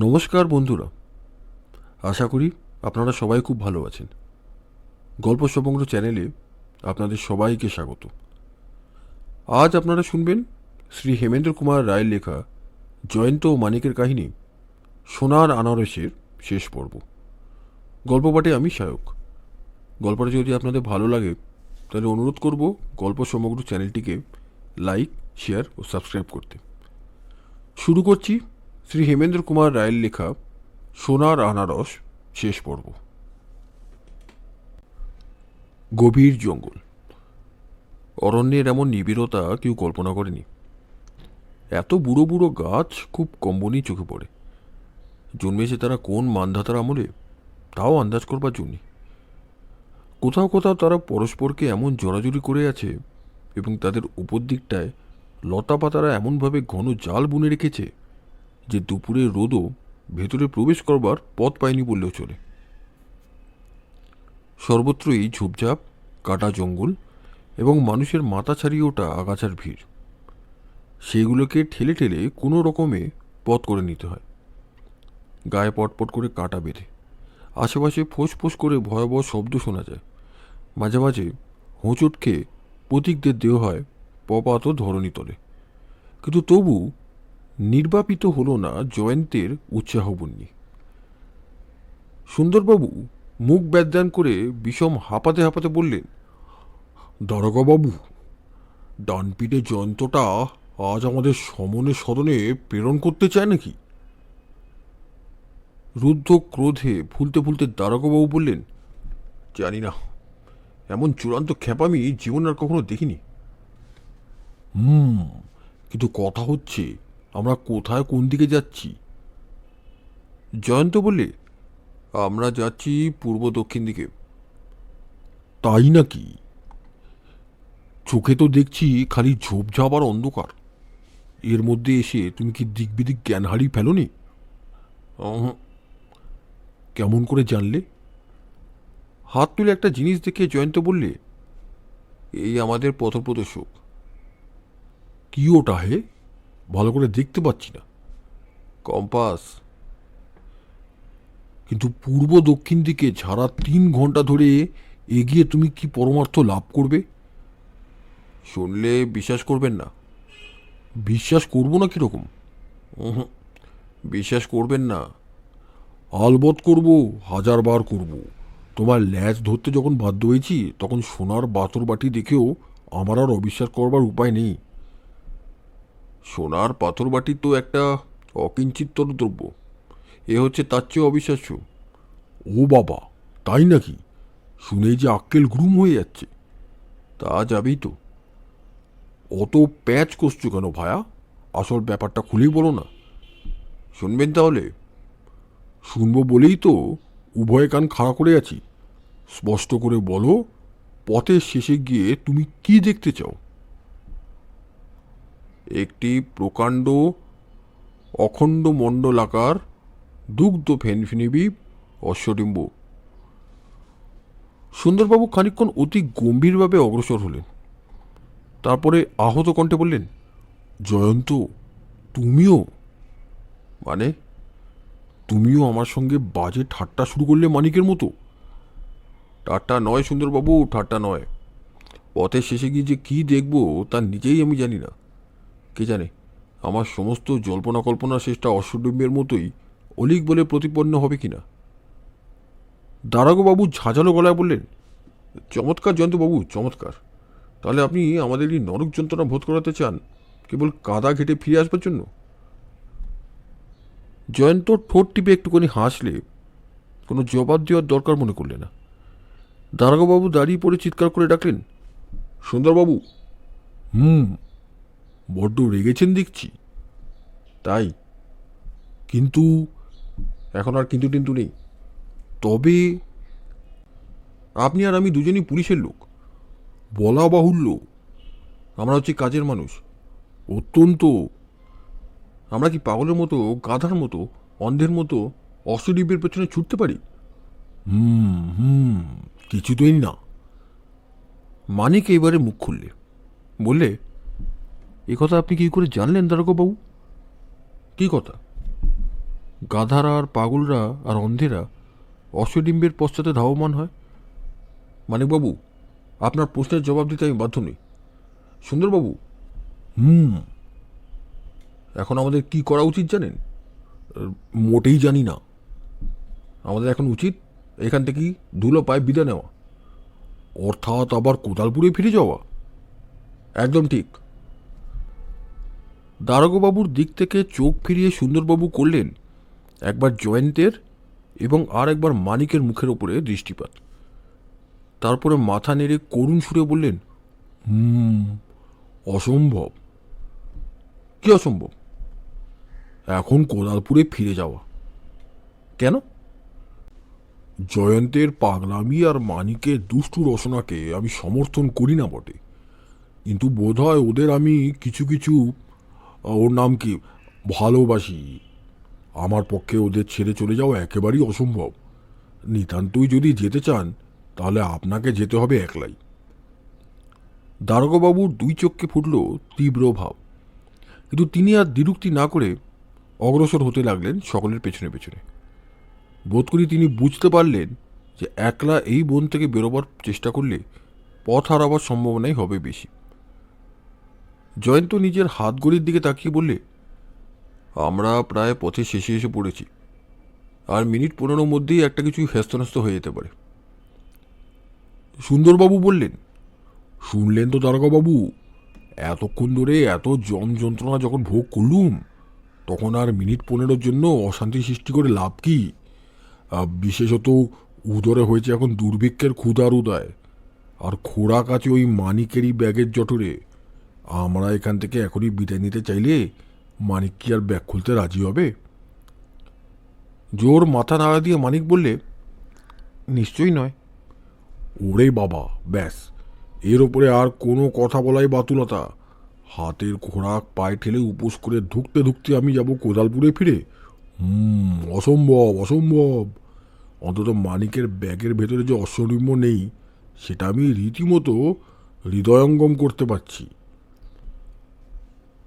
নমস্কার বন্ধুরা, আশা করি আপনারা সবাই খুব ভালো আছেন। গল্প সমগ্র চ্যানেলে আপনাদের সবাইকে স্বাগত। আজ আপনারা শুনবেন শ্রী হেমেন্দ্র কুমার রায়ের লেখা জয়ন্ত ও মানিকের কাহিনী সোনার আনারসের শেষ পর্ব। গল্প পাঠে আমি সায়ক। গল্পটা যদি আপনাদের ভালো লাগে তাহলে অনুরোধ করব গল্প সমগ্র চ্যানেলটিকে লাইক, শেয়ার ও সাবস্ক্রাইব করতে। শুরু করছি শ্রী হেমেন্দ্র কুমার রায়ের লেখা সোনার আনারস শেষ পর্ব। গভীর জঙ্গল, অরণ্যের এমন নিবিড়তা কেউ কল্পনা করেনি। এত বুড়ো বুড়ো গাছ খুব কম্বনই চোখে পড়ে। জন্মেছে তারা কোন মানধাতার আমলে, তাও আন্দাজ করবার জন্যে। কোথাও কোথাও তারা পরস্পরকে এমন জড়াজড়ি করে আছে এবং তাদের উপর দিকটায় লতা পাতারা এমনভাবে ঘন জাল বুনে রেখেছে যে দুপুরের রোদও ভেতরে প্রবেশ করবার পথ পায়নি বললেও চলে। সর্বত্রই ঝোপঝাপ, কাটা জঙ্গল এবং মানুষের মাথা ছাড়িয়ে ওঠা আগাছার ভিড়। সেইগুলোকে ঠেলে ঠেলে কোনো রকমে পথ করে নিতে হয়। গায়ে পটপট করে কাঁটা বেঁধে আশেপাশে ফোঁস ফোঁস করে ভয়াবহ শব্দ শোনা যায়। মাঝে মাঝে হোঁচট খেয়ে প্রতীকদের দেহ হয় পপাত ধরণী তলে। কিন্তু তবু নির্বাপিত হল না জয়ন্তের উৎসাহবন্যী। সুন্দরবাবু মুখ ব্যাদান করে বিষম হাঁপাতে হাঁপাতে বললেন, দারোগাবাবু, ডানপিটে জয়ন্তটা আজ আমাদের সমনে সদনে প্রেরণ করতে চায় নাকি? রুদ্ধ ক্রোধে ফুলতে ফুলতে দারোগাবাবু বললেন, জানি না, এমন চূড়ান্ত খ্যাপামি জীবন আর কখনো দেখিনি। কিন্তু কথা হচ্ছে আমরা কোথায় কোন দিকে যাচ্ছি? জয়ন্ত বললে, আমরা যাচ্ছি পূর্ব দক্ষিণ দিকে। তাই নাকি? চোখে তো দেখছি খালি ঝোপঝাপ আর অন্ধকার। এর মধ্যে এসে তুমি কি দিক বিদিক জ্ঞান হারিয়ে ফেলোনি? কেমন করে জানলে? হাত তুলে একটা জিনিস দেখে জয়ন্ত বললে, এই আমাদের পথপ্রদর্শক। কি ওটা হে? ভালো করে দেখতে পাচ্ছি না। কম্পাস। কিন্তু পূর্ব দক্ষিণ দিকে ঝাড়া 3 ঘন্টা ধরে এগিয়ে তুমি কি পরমার্থ লাভ করবে? শুনলে বিশ্বাস করবেন না। বিশ্বাস করব না কিরকম? বিশ্বাস করবেন না। আলবৎ করব, 1000 বার করব। তোমার ল্যাজ ধরতে যখন বাধ্য হয়েছি তখন সোনার বাতর বাটি দেখেও আমার আর অবিশ্বাস করবার উপায় নেই। সোনার পাথর বাটি তো একটা অকিঞ্চিতর দ্রব্য, এ হচ্ছে তার চেয়ে অবিশ্বাস্য। ও বাবা, তাই নাকি? শুনেই যে আক্কেল গ্রুম হয়ে যাচ্ছে। তা যাবেই তো। অত প্যাচ করছো কেন ভায়া? আসল ব্যাপারটা খুলেই বলো না। শুনবেন তাহলে? শুনবো বলেই তো উভয় কান খাড়া করে আছি। স্পষ্ট করে বলো, পথের শেষে গিয়ে তুমি কি দেখতে চাও? একটি প্রকাণ্ড অখণ্ড মণ্ডলাকার দুগ্ধ ফেনফিনিবি অশ্বডিম্ব। সুন্দরবাবু খানিকক্ষণ অতি গম্ভীরভাবে অগ্রসর হলেন। তারপরে আহত কণ্ঠে বললেন, জয়ন্ত, তুমিও? মানে? তুমিও আমার সঙ্গে বাজে ঠাট্টা শুরু করলে মানিকের মতো? ঠাট্টা নয় সুন্দরবাবু, ঠাট্টা নয়। পথের শেষে গিয়ে যে কী দেখব তা নিজেই আমি জানি না। কে জানে আমার সমস্ত জল্পনা কল্পনা শেষটা অশ্বডিম্বের মতোই অলিক বলে প্রতিপন্ন হবে কিনা। দারোগাবাবু ঝাঁঝালো গলায় বললেন, চমৎকার জয়ন্তবাবু, চমৎকার। তাহলে আপনি আমাদের এই নরক যন্ত্রণা বোধ করাতে চান কেবল কাদা ঘেটে ফিরে আসবার জন্য? জয়ন্ত ঠোঁট টিপে একটুখানি হাসলে, কোনো জবাব দেওয়ার দরকার মনে করলে না। দারোগাবাবু দাঁড়িয়ে পড়ে চিৎকার করে ডাকলেন, সুন্দরবাবু। বড্ড রেগেছেন দেখছি। তাই? কিন্তু? এখন আর কিন্তু টিন্তু নেই। তবে আপনি আর আমি দুজনই পুলিশের লোক। বলা বাহুল্য, আমরা হচ্ছে কাজের মানুষ। অত্যন্ত। আমরা কি পাগলের মতো, গাধার মতো, অন্ধের মতো অশ্বডিম্বের পেছনে ছুটতে পারি? কিছুতেই না। মানিক এবারে মুখ খুললে, বললে, এ কথা আপনি কী করে জানলেন দারোগাবাবু? কী কথা? গাধারা আর পাগলরা আর অন্ধেরা অশ্বডিম্বের পশ্চাতে ধাবমান হয়? মানিকবাবু, আপনার প্রশ্নের জবাব দিতে আমি বাধ্য নই। সুন্দরবাবু, এখন আমাদের কি করা উচিত জানেন? মোটেই জানি না। আমাদের এখন উচিত এখান থেকে ধুলো পায়ে বিদায় নেওয়া। অর্থাৎ আবার কোদালপুরে ফিরে যাওয়া? একদম ঠিক। দারোগাবাবুর দিক থেকে চোখ ফিরিয়ে সুন্দরবাবু করলেন একবার জয়ন্তের এবং আর একবার মানিকের মুখের ওপরে দৃষ্টিপাত। তারপরে মাথা নেড়ে করুণ সুরে বললেন, অসম্ভব। কি অসম্ভব? এখন কোদালপুরে ফিরে যাওয়া। কেন? জয়ন্তের পাগলামি আর মানিকের দুষ্টু রচনাকে আমি সমর্থন করি না বটে, কিন্তু বোধ হয় ওদের আমি কিছু কিছু, ওর নাম কি, ভালোবাসি। আমার পক্ষে ওদের ছেড়ে চলে যাওয়া একেবারেই অসম্ভব। নিতান্তই যদি যেতে চান তাহলে আপনাকে যেতে হবে একলাই। দারোগাবাবুর দুই চোখকে ফুটল তীব্র ভাব, কিন্তু তিনি আর দ্বিরুক্তি না করে অগ্রসর হতে লাগলেন সকলের পেছনে পেছনে। বোধ করি তিনি বুঝতে পারলেন যে একলা এই বন থেকে বেরোবার চেষ্টা করলে পথ হারাবার সম্ভাবনাই হবে বেশি। জয়ন্ত নিজের হাত ঘড়ির দিকে তাকিয়ে বললে, আমরা প্রায় পথে শেষে এসে পড়েছি। আর মিনিট 15 মধ্যেই একটা কিছু হ্যাস্তন্যস্ত হয়ে যেতে পারে। সুন্দরবাবু বললেন, শুনলেন তো দারোগাবাবু, এতক্ষণ ধরে এত যন্ত্রণা যখন ভোগ করলুম, তখন আর মিনিট 15 জন্য অশান্তি সৃষ্টি করে লাভ কি? বিশেষত উদরে হয়েছে এখন দুর্ভিক্ষের ক্ষুধার উদয়, আর খোরাক আছে ওই মানিকেরই ব্যাগের জঠরে। আমরা এখান থেকে এখনই বিদায় নিতে চাইলে মানিক কি আর ব্যাগ খুলতে রাজি হবে? জোর মাথা নাড়া দিয়ে মানিক বললে, নিশ্চয়ই নয়। ওরে বাবা, ব্যাস, এর ওপরে আর কোনো কথা বলাই বাতুলতা। হাতের খোরাক পায়ে ঠেলে উপোস করে ধুকতে ধুকতে আমি যাব কোদালপুরে ফিরে? অসম্ভব, অসম্ভব। অন্তত মানিকের ব্যাগের ভেতরে যে অশ্বডিম্ব নেই সেটা আমি রীতিমতো হৃদয়ঙ্গম করতে পারছি।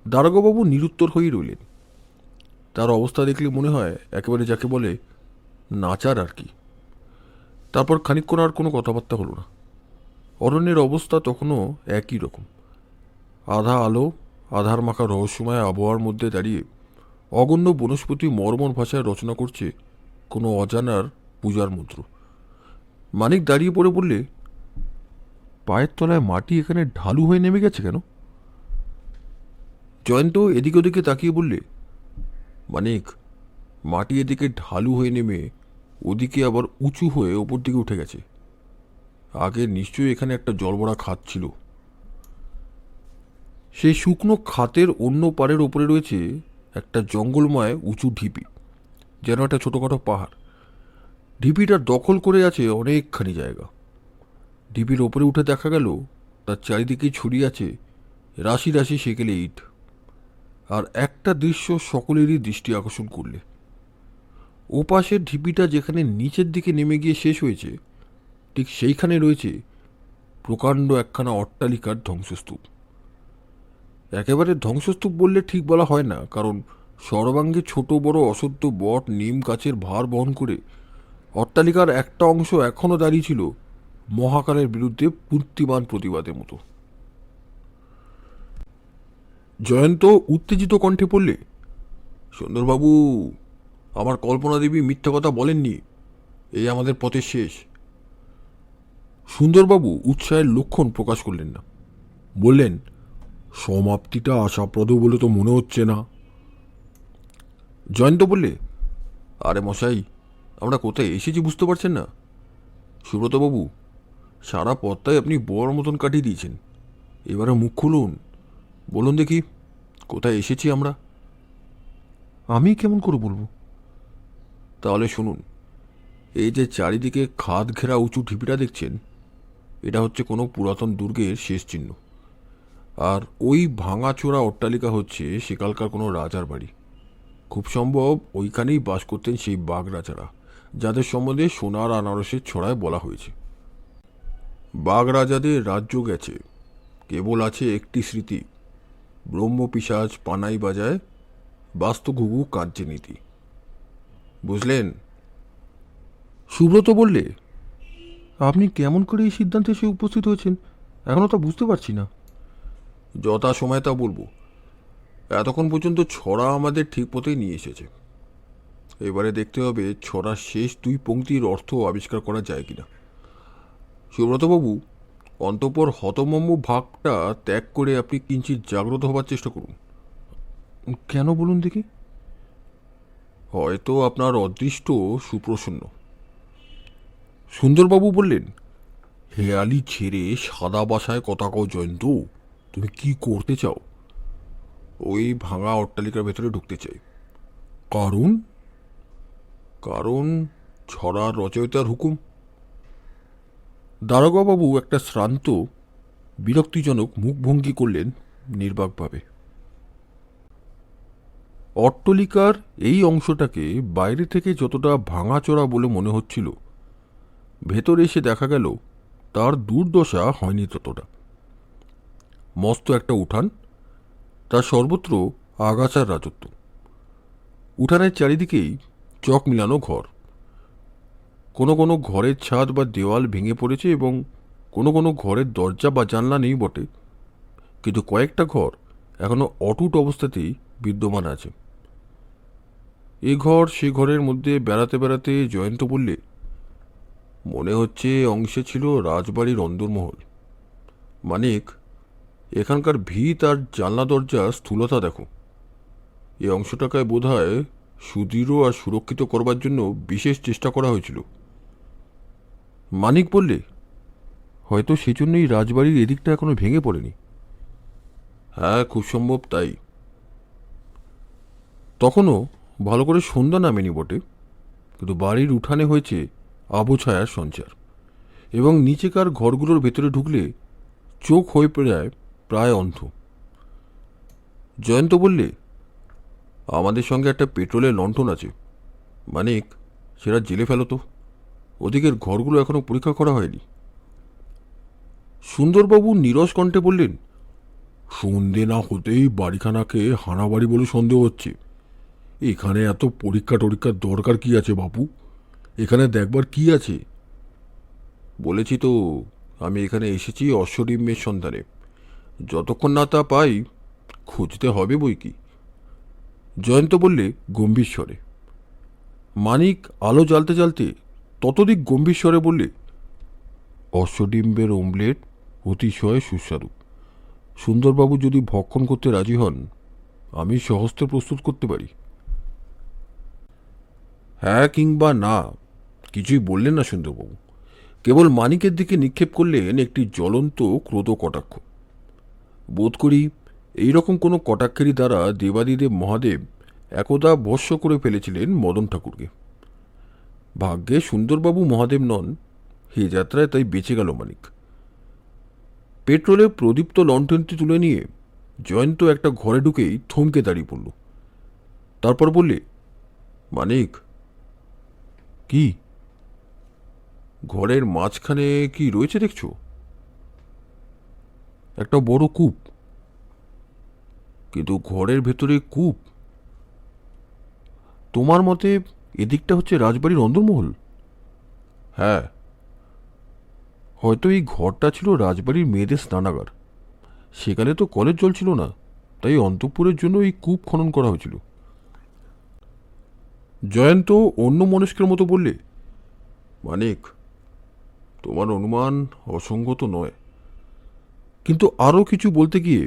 দারোগাবাবু নিরুত্তর হয়েই রইলেন। তার অবস্থা দেখলে মনে হয় একেবারে যাকে বলে নাচার আর কি। তারপর খানিকক্ষণ আর কোনো কথাবার্তা হলো না। অরণ্যের অবস্থা তখনও একই রকম। আধা আলো, আধার মাখা রহস্যময় আবহাওয়ার মধ্যে দাঁড়িয়ে অগণ্য বনস্পতি মর্মর ভাষায় রচনা করছে কোনো অজানার পূজার মন্ত্র। মানিক দাঁড়িয়ে পড়ে বললে, পায়ের তলায় মাটি এখানে ঢালু হয়ে নেমে গেছে কেন? জয়ন্ত এদিকে ওদিকে তাকিয়ে বললে, মানিক, মাটি এদিকে ঢালু হয়ে নেমে ওদিকে আবার উঁচু হয়ে ওপর দিকে উঠে গেছে। আগে নিশ্চয়ই এখানে একটা জলভরা খাত ছিল। সেই শুকনো খাতের অন্য পাড়ের ওপরে রয়েছে একটা জঙ্গলময় উঁচু ঢিপি, যেন একটা ছোটোখাটো পাহাড়। ঢিপিটা দখল করে আছে অনেকখানি জায়গা। ঢিপির ওপরে উঠে দেখা গেল তার চারিদিকে ছড়িয়ে আছে রাশি রাশি সেকেলে ইট। আর একটা দৃশ্য সকলেরই দৃষ্টি আকর্ষণ করলে, ওপাশের ঢিপিটা যেখানে নিচের দিকে নেমে গিয়ে শেষ হয়েছে, ঠিক সেইখানে রয়েছে প্রকাণ্ড একখানা অট্টালিকার ধ্বংসস্তূপ। একেবারে ধ্বংসস্তূপ বললে ঠিক বলা হয় না, কারণ সর্বাঙ্গে ছোট বড় অসত্য বট নিম গাছের ভার বহন করে অট্টালিকার একটা অংশ এখনও দাঁড়িয়ে ছিল মহাকালের বিরুদ্ধে মূর্তিমান প্রতিবাদের মতো। জয়ন্ত উত্তেজিত কণ্ঠে পড়লে, সুন্দরবাবু, আমার কল্পনা দেবী মিথ্যা কথা বলেননি। এই আমাদের পথের শেষ। সুন্দরবাবু উৎসাহের লক্ষণ প্রকাশ করলেন না। বললেন, সমাপ্তিটা আশাপ্রদ বলে তো মনে হচ্ছে না। জয়ন্ত বললে, আরে মশাই, আমরা কোথায় এসেছি বুঝতে পারছেন না? সুব্রতবাবু, সারা পথটাই আপনি বড় মতন কাটিয়ে দিয়েছেন। এবারে মুখ খুলুন, বলুন দেখি কোথায় এসেছি আমরা? আমি কেমন করে বলবো? তাহলে শুনুন, এই যে চারিদিকে খাদ ঘেরা উঁচু ঢিপিটা দেখছেন, এটা হচ্ছে কোনো পুরাতন দুর্গের শেষ চিহ্ন। আর ওই ভাঙাচোরা অট্টালিকা হচ্ছে সেকালকার কোনো রাজার বাড়ি। খুব সম্ভব ওইখানেই বাস করতেন সেই বাঘ রাজারা, যাদের সম্বন্ধে সোনার আনারসের ছড়ায় বলা হয়েছে। বাঘ রাজাদের রাজ্য গেছে, কেবল আছে একটি স্মৃতি, ব্রহ্মপিশাচ পানাই বাজায়, বাস্তু ঘুঘু কার্যে নীতি। বুঝলেন? সুব্রত বললে, আপনি কেমন করে এই সিদ্ধান্তে এসে উপস্থিত হয়েছেন এখনও তা বুঝতে পারছি না। যথা সময় তা বলবো। এতক্ষণ পর্যন্ত ছড়া আমাদের ঠিক পথেই নিয়ে এসেছে। এবারে দেখতে হবে ছড়ার শেষ দুই পংক্তির অর্থ আবিষ্কার করা যায় কিনা। সুব্রতবাবু, অন্তঃপর হতমম্য ভাগটা ত্যাগ করে আপনি কিঞ্চিৎ জাগ্রত হবার চেষ্টা করুন। কেন বলুন দেখি? হয়তো আপনার অদৃষ্ট সুপ্রসন্ন। সুন্দরবাবু বললেন, হেয়ালি ছেড়ে সাদা বাসায় কথা কও জয়ন্ত। তুমি কি করতে চাও? ওই ভাঙা অট্টালিকার ভেতরে ঢুকতে চাই। কারণ? কারণ ছড়ার রচয়িতার হুকুম। দারোগাবাবু একটা শ্রান্ত বিরক্তিজনক মুখভঙ্গি করলেন নির্বাকভাবে। অট্টালিকার এই অংশটাকে বাইরে থেকে যতটা ভাঙাচোরা বলে মনে হচ্ছিল, ভেতরে এসে দেখা গেল তার দুর্দশা হয়নি ততটা। মস্ত একটা উঠান, তার সর্বত্র আগাছার রাজত্ব। উঠানের চারিদিকেই চক মিলানো ঘর। কোনো কোনো ঘরের ছাদ বা দেওয়াল ভেঙে পড়েছে এবং কোনো কোনো ঘরের দরজা বা জানলা নেই বটে, কিন্তু কয়েকটা ঘর এখনও অটুট অবস্থাতেই বিদ্যমান আছে। এ ঘর সে ঘরের মধ্যে বেড়াতে বেড়াতে জয়ন্ত বললে, মনে হচ্ছে অংশে ছিল রাজবাড়ির অন্দরমহল। মানিক, এখানকার ভিত আর জানলা দরজার স্থূলতা দেখো। এ অংশটাকে বোধ হয় সুদৃঢ় আর সুরক্ষিত করবার জন্য বিশেষ চেষ্টা করা হয়েছিল। মানিক বললে, হয়তো সেজন্যই রাজবাড়ির এদিকটা এখনো ভেঙে পড়েনি। হ্যাঁ, খুব সম্ভব তাই। তখনও ভালো করে সন্ধ্যা নামেনি বটে, কিন্তু বাড়ির উঠানে হয়েছে আবছায়ার সঞ্চার, এবং নিচেকার ঘরগুলোর ভেতরে ঢুকলে চোখ হয়ে যায় প্রায় অন্ধ। জয়ন্ত বললে, আমাদের সঙ্গে একটা পেট্রোলের লণ্ঠন আছে। মানিক, সেটা জেলে ফেলো তো। ওদিকের ঘরগুলো এখনো পরীক্ষা করা হয়নি। সুন্দরবাবু নীরস কণ্ঠে বললেন, সন্ধে না হতেই বাড়িখানাকে হানাবাড়ি বলে সন্দেহ হচ্ছে। এখানে এত পরীক্ষা টরীক্ষার দরকার কি আছে বাপু? এখানে দেখবার কি আছে? বলেছি তো, আমি এখানে এসেছি অশ্বডিম্বের সন্ধানে। যতক্ষণ না তা পাই, খুঁজতে হবে বই কি। জয়ন্ত বললে গম্ভীর স্বরে। মানিক আলো জ্বালতে জ্বালতে ততোধিক গম্ভীর স্বরে বললে, অশ্বডিম্বের অমলেট অতিশয় সুস্বাদু। সুন্দরবাবু যদি ভক্ষণ করতে রাজি হন, আমি সহস্তে প্রস্তুত করতে পারি। হ্যাঁ কিংবা না কিছুই বললেন না সুন্দরবাবু, কেবল মানিকের দিকে নিক্ষেপ করলেন একটি জ্বলন্ত ক্রোধ কটাক্ষ। বোধ করি এইরকম কোনো কটাক্ষেরই দ্বারা দেবাদিদেব মহাদেব একদা ভস্য করে ফেলেছিলেন মদন ঠাকুরকে। ভাগ্যে সুন্দরবাবু মহাদেব নন, হে যাত্রায় তাই বেঁচে গেল মানিক। পেট্রোলে প্রদীপ্ত লণ্ঠনটি তুলে নিয়ে জয়ন্ত একটা ঘরে ঢুকেই থমকে দাঁড়িয়ে পড়ল। তারপর বললে, মানিক। কি? ঘরের মাঝখানে কি রয়েছে দেখছ? একটা বড় কূপ। কিন্তু ঘরের ভেতরে কূপ? তোমার মতে এদিকটা হচ্ছে রাজবাড়ির অন্দরমহল? হ্যাঁ। হয়তো এই ঘরটা ছিল রাজবাড়ির মেয়েদের স্নানাগার। সেকালে তো কলের জল ছিল না, তাই অন্তঃপুরের জন্য এই কূপ খনন করা হয়েছিল। জয়ন্ত অন্য মনস্কের মতো বললে, মানিক, তোমার অনুমান অসঙ্গত নয়। কিন্তু আরও কিছু বলতে গিয়ে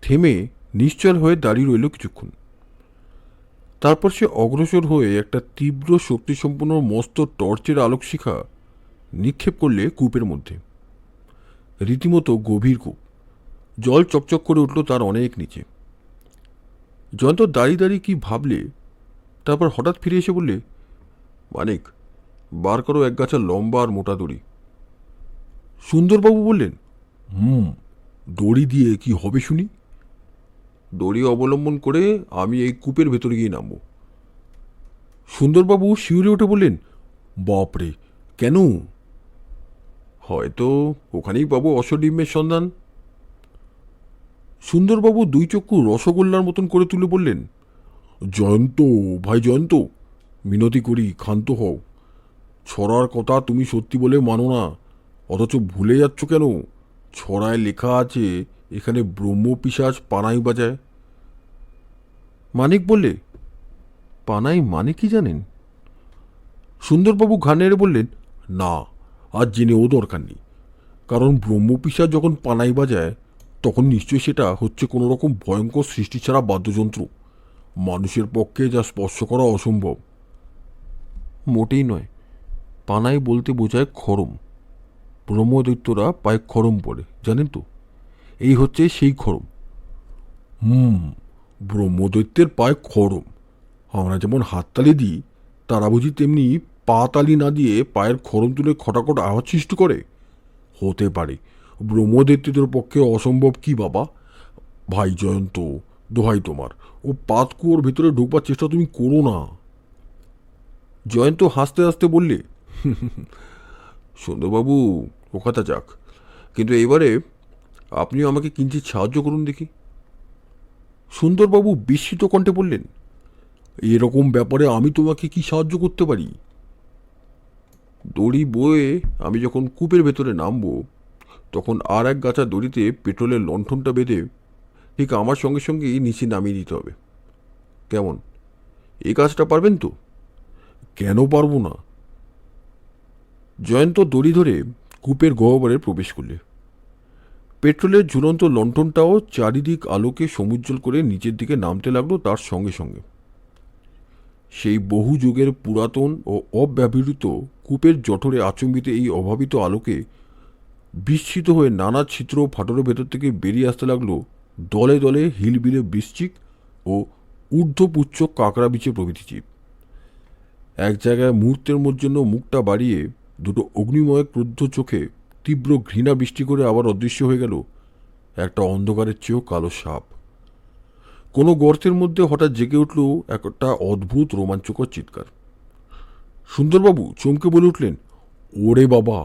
থেমে নিশ্চল হয়ে দাঁড়িয়ে রইল কিছুক্ষণ। তারপর সে অগ্রসর হয়ে একটা তীব্র শক্তিসম্পন্ন মস্ত টর্চের আলোকশিখা নিক্ষেপ করলে কূপের মধ্যে। রীতিমতো গভীর কূপ, জল চকচক করে উঠল তার অনেক নিচে। জয়ন্ত দাঁড়িয়ে দাঁড়িয়ে কি ভাবলে, তারপর হঠাৎ ফিরে এসে বললে, মানিক, বার করো এক গাছা লম্বা আর মোটা দড়ি। সুন্দরবাবু বললেন, দড়ি দিয়ে কি হবে শুনি? দড়ি অবলম্বন করে আমি এই কূপের ভেতরে গিয়ে নামব। সুন্দরবাবু শিউরে উঠে বললেন, বাপরে, কেন? হয়তো ওখানেই পাবো অশ্বডিম্বের সন্ধান। সুন্দরবাবু দুই চক্ষু রসগোল্লার মতন করে তুলে বললেন, জয়ন্ত, ভাই জয়ন্ত, মিনতি করি, ক্ষান্ত হও। ছড়ার কথা তুমি সত্যি বলে মানো না, অথচ ভুলে যাচ্ছ কেন? ছড়ায় লেখা আছে এখানে ব্রহ্মপিশাচ পানাই বাজায়। মানিক বললে, পানাই মানে কি জানেন? সুন্দরবাবু ঘাড় নেড়ে বললেন, না, আর জেনেও দরকার নেই। কারণ ব্রহ্মপিশাচ যখন পানাই বাজায় তখন নিশ্চয়ই সেটা হচ্ছে কোনো রকম ভয়ঙ্কর সৃষ্টি ছাড়া বাদ্যযন্ত্র, মানুষের পক্ষে যা স্পর্শ করা অসম্ভব। মোটেই নয়, পানাই বলতে বোঝায় খড়ম। ব্রহ্মদৈত্যরা পায়ে খড়ম পড়ে, জানেন তো? এই হচ্ছে সেই খড়ম। হুম, ব্রহ্মদৈত্যের পায়ে খড়ম। আমরা যেমন হাততালি দিই, তারা বুঝি তেমনি পা তালি না দিয়ে পায়ের খড়ম তুলে খটাখট আওয়াজ সৃষ্টি করে? হতে পারে। ব্রহ্মদৈত্যদের পক্ষে অসম্ভব কি বাবা? ভাই জয়ন্ত, দোহাই তোমার, ও পাতকুয়োর ভেতরে ঢুকবার চেষ্টা তুমি করো না। জয়ন্ত হাসতে হাসতে বললে, সুন্দরবাবু, ও কথা যাক, কিন্তু এবারে আপনিও আমাকে কিঞ্চিৎ সাহায্য করুন দেখি। সুন্দরবাবু বিস্মিত কণ্ঠে বললেন, এরকম ব্যাপারে আমি তোমাকে কি সাহায্য করতে পারি? দড়ি বয়ে আমি যখন কূপের ভেতরে নামবো, তখন আর এক গাছা দড়িতে পেট্রোলের লণ্ঠনটা বেঁধে ঠিক আমার সঙ্গে সঙ্গেই নিচে নামিয়ে দিতে হবে। কেমন, এই কাজটা পারবেন তো? কেন পারবো না? জয়ন্ত দড়ি ধরে কূপের গহ্বরে প্রবেশ করলে। পেট্রোলের ঝুলন্ত লণ্ঠনটাও চারিদিক আলোকে সমুজ্জ্বল করে নিচের দিকে নামতে লাগলো তার সঙ্গে সঙ্গে। সেই বহু যুগের পুরাতন ও অব্যবহৃত কূপের জঠরে আচম্বিত এই অভাবিত আলোকে বিস্মিত হয়ে নানা ছিদ্র ফাটলের ভেতর থেকে বেরিয়ে আসতে লাগলো দলে দলে হিলবিলে বৃশ্চিক ও ঊর্ধ্বপুচ্ছ কাঁকড়া বিছে প্রভৃতি জীব। এক জায়গায় মুহূর্তের জন্য মুখটা বাড়িয়ে দুটো অগ্নিময় ক্রুদ্ধ চোখে তীব্র ঘৃণা বৃষ্টি করে আবার অদৃশ্য হয়ে গেল একটা অন্ধকারের চেয়েও কালো সাপ। কোনো গর্তের মধ্যে হঠাৎ জেগে উঠল একটা অদ্ভুত রোমাঞ্চকর চিৎকার। সুন্দরবাবু চমকে বলে উঠলেন, ওরে বাবা,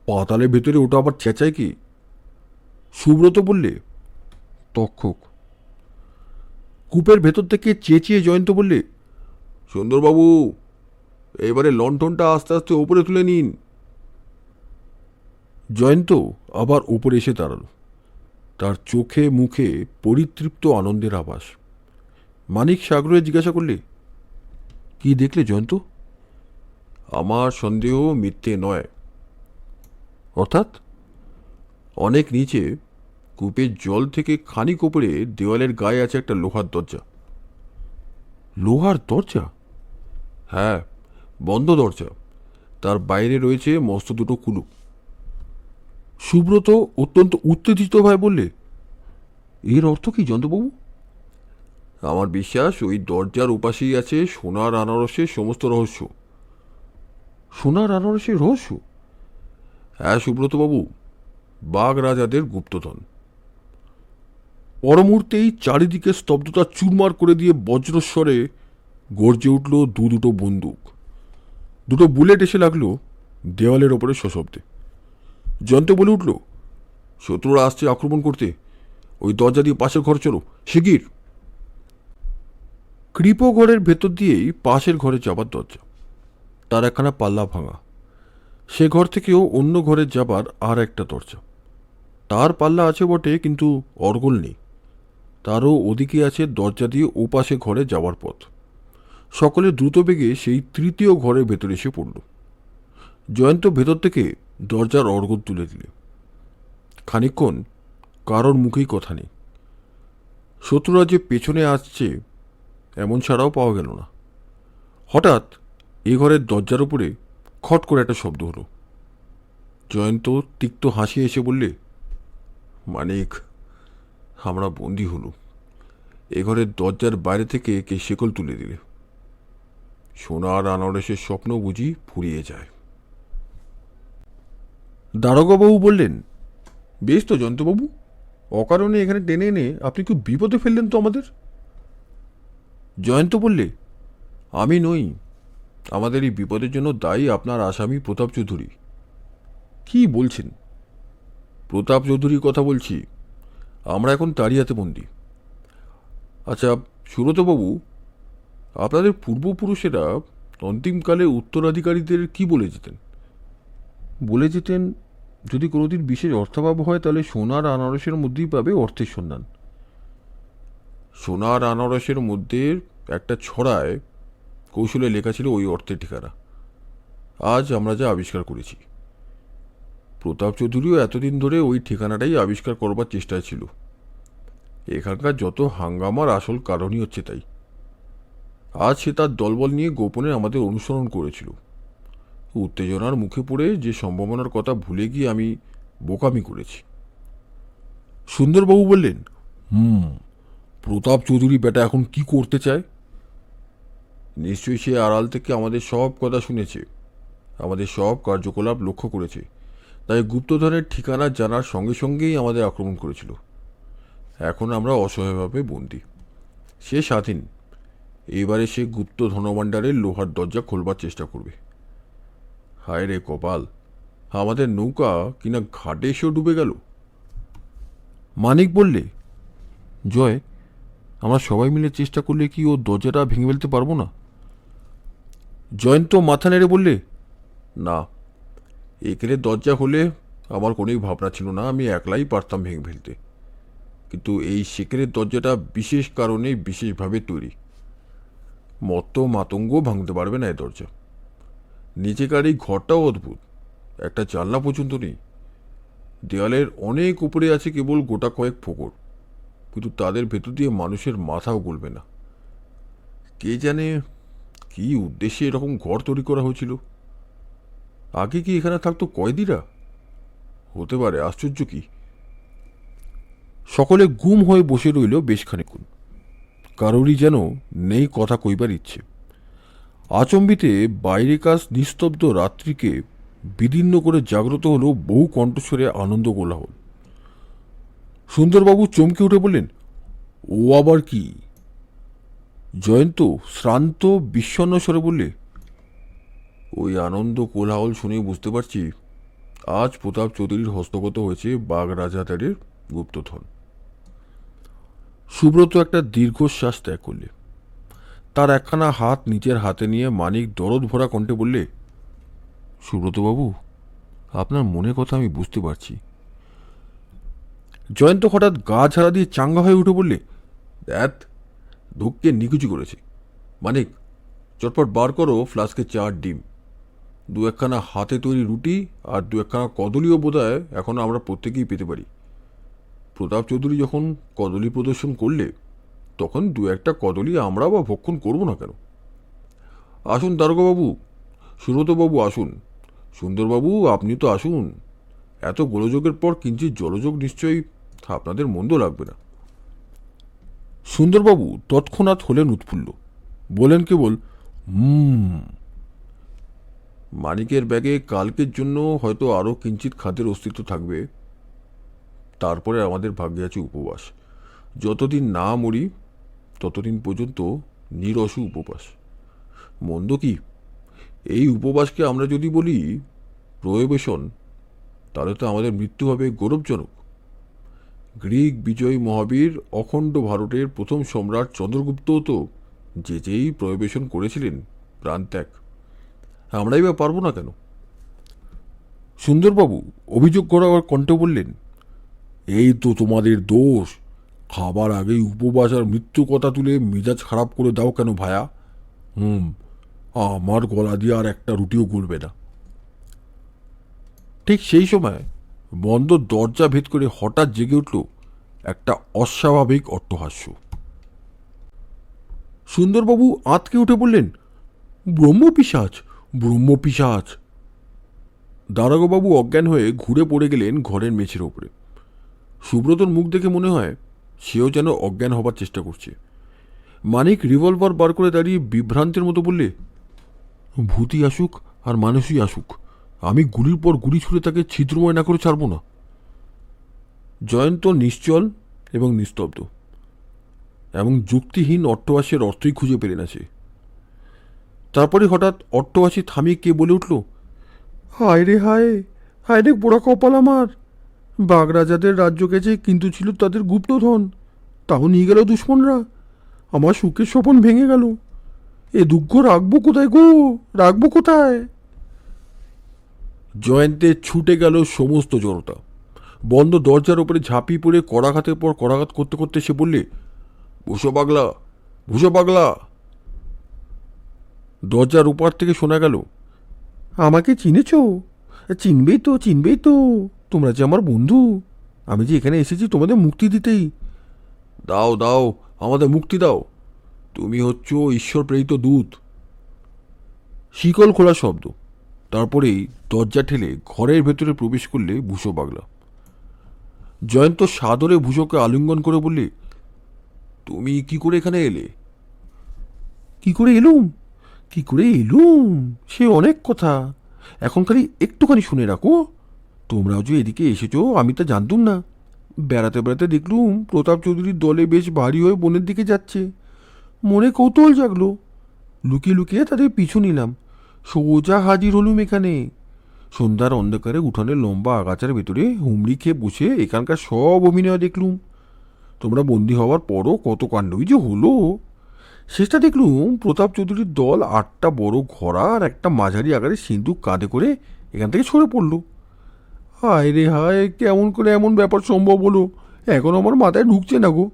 পাতালের ভেতরে ওটা আবার চেঁচায় কি? সুব্রত বললে, তক্ষক। কূপের ভেতর থেকে চেঁচিয়ে জয়ন্ত বললে, সুন্দরবাবু, এবারে লণ্ঠনটা আস্তে আস্তে ওপরে তুলে নিন। জয়ন্ত আবার ওপরে এসে দাঁড়াল। তার চোখে মুখে পরিতৃপ্ত আনন্দের আভাস। মানিক সাগরে জিজ্ঞাসা করলে, কি দেখলে জয়ন্ত? আমার সন্দেহ মিথ্যে নয়। অর্থাৎ? অনেক নিচে কূপের জল থেকে খানিক ওপরে দেওয়ালের গায়ে আছে একটা লোহার দরজা। লোহার দরজা? হ্যাঁ, বন্ধ দরজা। তার বাইরে রয়েছে মস্ত দুটো কুলুপ। সুব্রত অত্যন্ত উত্তেজিত ভাবে বললে, এর অর্থ কি জয়ন্তবাবু? আমার বিশ্বাস ওই দরজার উপাশেই আছে সোনার আনারসের সমস্ত রহস্য। সোনার আনারসের রহস্য? হ্যাঁ সুব্রতবাবু, বাঘ রাজাদের গুপ্তধন। পরমুহূর্তেই চারিদিকে স্তব্ধতা চুরমার করে দিয়ে বজ্রস্বরে গর্জে উঠল দুটো বন্দুক। দুটো বুলেট এসে লাগলো দেওয়ালের ওপরে সশব্দে। জয়ন্ত বলে উঠল, শত্রুরা আসছে আক্রমণ করতে, ওই দরজা দিয়ে পাশের ঘর চলো, শিগগির। কৃপ ঘরের ভেতর দিয়েই পাশের ঘরে যাবার দরজা। তার একখানা পাল্লা ভাঙা। সে ঘর থেকেও অন্য ঘরে যাবার আর একটা দরজা। তার পাল্লা আছে বটে, কিন্তু অর্গল নেই। তারও ওদিকে আছে দরজা দিয়ে ওপাশে ঘরে যাওয়ার পথ। সকলে দ্রুত বেগে সেই তৃতীয় ঘরের ভেতরে এসে পড়ল। জয়ন্ত ভেতর থেকে দরজার অর্গল তুলে দিলে। খানিকক্ষণ কারোর মুখেই কথা নেই। শত্রুরা যে পেছনে আসছে এমন ছাড়াও পাওয়া গেল না। হঠাৎ এ ঘরের দরজার উপরে খট করে একটা শব্দ হলো। জয়ন্ত তিক্ত হাসি এসে বললে, মানিক, আমরা বন্দি হলো। এ ঘরের দরজার বাইরে থেকে কে শেকল তুলে দিলে। সোনার আনারসের স্বপ্ন বুঝি ফুরিয়ে যায়। দারোগাবাবু বললেন, বেশ তো জয়ন্তবাবু, অকারণে এখানে টেনে এনে আপনি খুব বিপদে ফেললেন তো আমাদের। জয়ন্ত বললে, আমি নই। আমাদের এই বিপদের জন্য দায়ী আপনার আসামি প্রতাপ চৌধুরী। কি বলছেন? প্রতাপ চৌধুরীর কথা বলছি। আমরা এখন তারই হাতে বন্দি। আচ্ছা সুব্রতবাবু, আপনাদের পূর্বপুরুষেরা অন্তিমকালে উত্তরাধিকারীদের কি বলে যেতেন? বলে যেতেন, যদি কোনোদিন বিশেষ অর্থাভাব হয় তাহলে সোনার আনারসের মধ্যেই পাবে অর্থের সন্ধান। সোনার আনারসের মধ্যে একটা ছড়ায় কৌশলে লেখা ছিল ওই অর্থের ঠিকানা। আজ আমরা যা আবিষ্কার করেছি, প্রতাপ চৌধুরীও এতদিন ধরে ওই ঠিকানাটাই আবিষ্কার করবার চেষ্টায় ছিল। এখানকার যত হাঙ্গামার আসল কারণই হচ্ছে তাই। আজ সে তার দলবল নিয়ে গোপনে আমাদের অনুসরণ করেছিল। উত্তেজনার মুখে পড়ে যে সম্ভাবনার কথা ভুলে গিয়ে আমি বোকামি করেছি। সুন্দরবাবু বললেন, প্রতাপ চৌধুরী বেটা এখন কি করতে চায়? নিশ্চয়ই সে আড়াল থেকে আমাদের সব কথা শুনেছে, আমাদের সব কার্যকলাপ লক্ষ্য করেছে, তাই গুপ্তধনের ঠিকানা জানার সঙ্গে সঙ্গেই আমাদের আক্রমণ করেছিল। এখন আমরা অসহায়ভাবে বন্দী। সে স্বাধীন। এবারে সে গুপ্ত ধনভাণ্ডারের লোহার দরজা খোলবার চেষ্টা করবে। হায় রে কপাল, আমাদের নৌকা কিনা ঘাটে এসেও ডুবে গেল। মানিক বললে, জয়, আমরা সবাই মিলে চেষ্টা করলে কি ও দরজাটা ভেঙে ফেলতে পারবো না? জয়ন্ত মাথা নেড়ে বললে, না, এখানে দরজা হলে আমার কোনোই ভাবনা ছিল না, আমি একলাই পারতাম ভেঙে ফেলতে। কিন্তু এই সেকেলের দরজাটা বিশেষ কারণে বিশেষভাবে তৈরি। মত্ত মাতঙ্গ ভাঙতে পারবে না এ দরজা। নিচেকার এই ঘরটাও অদ্ভুত, একটা জানলা পর্যন্ত নেই। দেওয়ালের অনেক উপরে আছে কেবল গোটা কয়েক ফোকর, কিন্তু তাদের ভেতর দিয়ে মানুষের মাথাও গলবে না। কে জানে কি উদ্দেশ্যে এরকম ঘর তৈরি করা হয়েছিল। আগে কি এখানে থাকতো কয়েদিরা? হতে পারে, আশ্চর্য কি। সকলে গুম হয়ে বসে রইল বেশ খানিক্ষণ। কারোরই যেন নেই কথা কইবার ইচ্ছে। আচম্বিতে বাইরে কাজ নিস্তব্ধ রাত্রিকে বিদীর্ণ করে জাগ্রত হল বহু কণ্ঠস্বরে আনন্দ কোলাহল। সুন্দরবাবু চমকে উঠে বললেন, ও আবার কি? জয়ন্ত শ্রান্ত বিষণ্ণ স্বরে বললে, ওই আনন্দ কোলাহল শুনে বুঝতে পারছি আজ প্রতাপ চৌধুরীর হস্তগত হয়েছে বাগরাজাদারের গুপ্তধন। সুব্রত একটা দীর্ঘশ্বাস ত্যাগ করলে। তার একখানা হাত নিজের হাতে নিয়ে মানিক দরদ ভরা কণ্ঠে বললে, সুব্রতবাবু, আপনার মনের কথা আমি বুঝতে পারছি। জয়ন্ত হঠাৎ গা ঝাড়া দিয়ে চাঙ্গা হয়ে উঠে বললে, দেখ, ধুককে নিকুচি করেছে। মানিক, চটপট বার করো ফ্লাস্কে 4 ডিম, 2-1খানা হাতে তৈরি রুটি আর 2-1খানা কদলীয় বোধহয় এখন আমরা প্রত্যেকেই পেতে পারি। প্রতাপ চৌধুরী যখন কদলী প্রদর্শন করলে তখন 2-1টা কদলী আমরা বা ভক্ষণ করব না কেন? আসুন দারোগাবাবু, সুব্রতবাবু আসুন, সুন্দরবাবু আপনি তো আসুন। এত গোলযোগের পর কিঞ্চিৎ জলযোগ নিশ্চয়ই আপনাদের মন্দ লাগবে না। সুন্দরবাবু তৎক্ষণাৎ হলেন উৎফুল্ল, বলেন কেবল, মানিকের ব্যাগে কালকের জন্য হয়তো আরও কিঞ্চিৎ খাদ্যের অস্তিত্ব থাকবে। তারপরে আমাদের ভাগ্যে আছে উপবাস। যতদিন না মরি ততদিন পর্যন্ত নিরসু উপবাস। মন্দ কি? এই উপবাসকে আমরা যদি বলি প্রোহিবিশন, তাহলে তো আমাদের মৃত্যু হবে গৌরবজনক। গ্রিক বিজয়ী মহাবীর অখণ্ড ভারতের প্রথম সম্রাট চন্দ্রগুপ্তও তো যেই প্রোহিবিশন করেছিলেন প্রাণত্যাগ। আমরাই বা পারবো না কেন? সুন্দরবাবু অভিযোগ করার কণ্ঠে বললেন, এই তো তোমাদের দোষ। খাবার আগেই উপবাস আর মৃত্যু কথা তুলে মেজাজ খারাপ করে দাও কেন ভায়া? আমার গলা দিয়ে আর একটা রুটিও গড়বে না। ঠিক সেই সময় বন্ধ দরজা ভেদ করে হঠাৎ জেগে উঠল একটা অস্বাভাবিক অট্টহাস্য। সুন্দরবাবু আঁতকে উঠে বললেন, ব্রহ্মপিশাচ, ব্রহ্মপিশাচ। দারোগাবাবু অজ্ঞান হয়ে ঘুরে পড়ে গেলেন ঘরের মেঝের ওপরে। সুব্রতর মুখ দেখে মনে হয় সেও যেন অজ্ঞান হবার চেষ্টা করছে। মানিক রিভলভার বার করে দাঁড়িয়ে বিভ্রান্তের মতো বললে, ভূতি আসুক আর মানুষই আসুক, আমি গুলির পর গুলি ছুঁড়ে তাকে ছিদ্রময় না করে ছাড়ব না। জয়ন্ত নিশ্চল এবং নিস্তব্ধ, এবং যুক্তিহীন অট্টহাস্যের অর্থই খুঁজে পেলে না সে। তারপরে হঠাৎ অট্টহাসি থামিয়ে কে বলে উঠল, হায় রে হায়, হায় রে পোড়া কপাল আমার। বাগরাজাদের রাজ্য গেছে, কিন্তু ছিল তাদের গুপ্তধন, তাও নিয়ে গেল দুশ্মনরা। আমার সুখের স্বপন ভেঙে গেল। এ দুঃখ রাখবো কোথায় গো, রাখবো কোথায়? জয়ন্তের ছুটে গেল সমস্ত জড়তা। বন্ধ দরজার ওপরে ঝাঁপিয়ে পড়ে করাঘাতের পর করাঘাত করতে করতে সে বললে, ভূষো পাগলা, ভূষো পাগলা। দরজার ওপার থেকে শোনা গেল, আমাকে চিনেছ? চিনবেই তো, চিনবেই তো, তোমরা যে আমার বন্ধু। আমি যে এখানে এসেছি তোমাদের মুক্তি দিতেই। দাও দাও, আমাদের মুক্তি দাও, তুমি হচ্ছ ঈশ্বর প্রেরিত দূত। শিকল খোলা শব্দ, তারপরেই দরজা ঠেলে ঘরের ভেতরে প্রবেশ করলে ভূষো পাগলা। জয়ন্ত সাদরে ভূষোকে আলিঙ্গন করে বললে, তুমি কি করে এখানে এলে? কি করে এলুম, কি করে এলুম সে অনেক কথা, এখন খালি একটুখানি শুনে রাখো। তোমরাও যে এদিকে এসেছো আমি তা জানতুম না। বেড়াতে বেড়াতে দেখলুম প্রতাপ চৌধুরীর দলে বেশ ভারী হয়ে বনের দিকে যাচ্ছে। মনে কৌতূহল জাগলো, লুকিয়ে লুকিয়ে তাদের পিছু নিলাম। সোজা হাজির হলুম এখানে। সন্ধ্যার অন্ধকারে উঠানের লম্বা আগাছার ভেতরে হুমড়ি খেয়ে বসে এখানকার সব অভিনয় দেখলুম। তোমরা বন্দী হওয়ার পরও কত কাণ্ডই যে হলো। শেষটা দেখলুম প্রতাপ চৌধুরীর দল 8টা বড় ঘোড়া আর একটা মাঝারি আকারের সিন্দুক কাঁধে করে এখান থেকে সরে পড়ল। হায় রে হায়, কেমন করে এমন ব্যাপার সম্ভব হলো, এখন আমার মাথায় ঢুকছে না গো।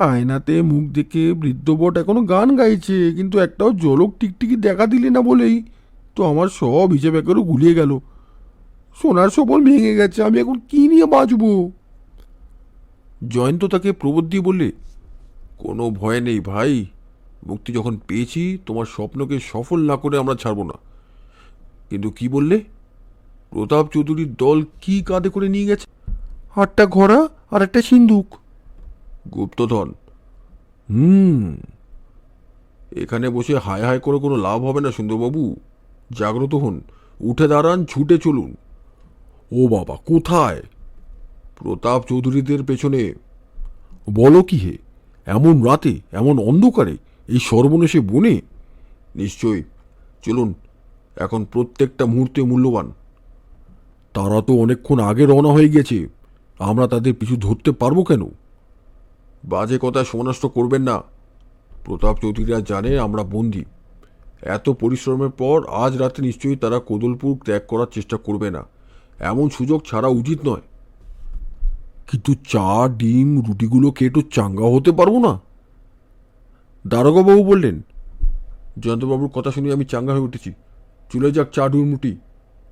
আয়নাতে মুখ দেখে বৃদ্ধ বট এখনো গান গাইছে, কিন্তু একটাও জলক টিকটিকি দেখা দিলে না বলেই তো আমার সব হিসেব একেবারে গুলিয়ে গেল। সোনার সবল ভেঙে গেছে, আমি এখন কি নিয়ে বাঁচব? জয়ন্ত তাকে প্রবোধ দিয়ে বললে, কোনো ভয় নেই ভাই, মুক্তি যখন পেয়েছি তোমার স্বপ্নকে সফল না করে আমরা ছাড়ব না। কিন্তু কি বললে? প্রতাপ চৌধুরীর দল কি কাঁধে করে নিয়ে গেছে? 8টা ঘোড়া আর একটা সিন্দুক। গুপ্তধন। এখানে বসে হায় হায় করে কোনো লাভ হবে না সুন্দরবাবু। জাগ্রত হন, উঠে দাঁড়ান, ছুটে চলুন। ও বাবা, কোথায়? প্রতাপ চৌধুরীদের পেছনে। বলো কি হে, এমন রাতে, এমন অন্ধকারে, এই সর্বনেশে বনে? নিশ্চয়ই, চলুন, এখন প্রত্যেকটা মুহূর্তে মূল্যবান। তারা তো অনেকক্ষণ আগে রওনা হয়ে গেছে, আমরা তাদের পিছু ধরতে পারবো কেন? বাজে কথা সমনষ্ট করবেন না। প্রতাপ চৌধুরীরা জানে আমরা বন্দী। এত পরিশ্রমের পর আজ রাতে নিশ্চয়ই তারা কোদলপুর ত্যাগ করার চেষ্টা করবে না, এমন সুযোগ ছাড়া উচিত নয়। কিন্তু চা, ডিম, রুটিগুলো খেয়ে একটু চাঙ্গা হতে পারবো না? দারোগাবাবু বললেন, জয়ন্তবাবুর কথা শুনে আমি চাঙ্গা হয়ে উঠেছি। চলে যাক চা, ডিম, রুটি,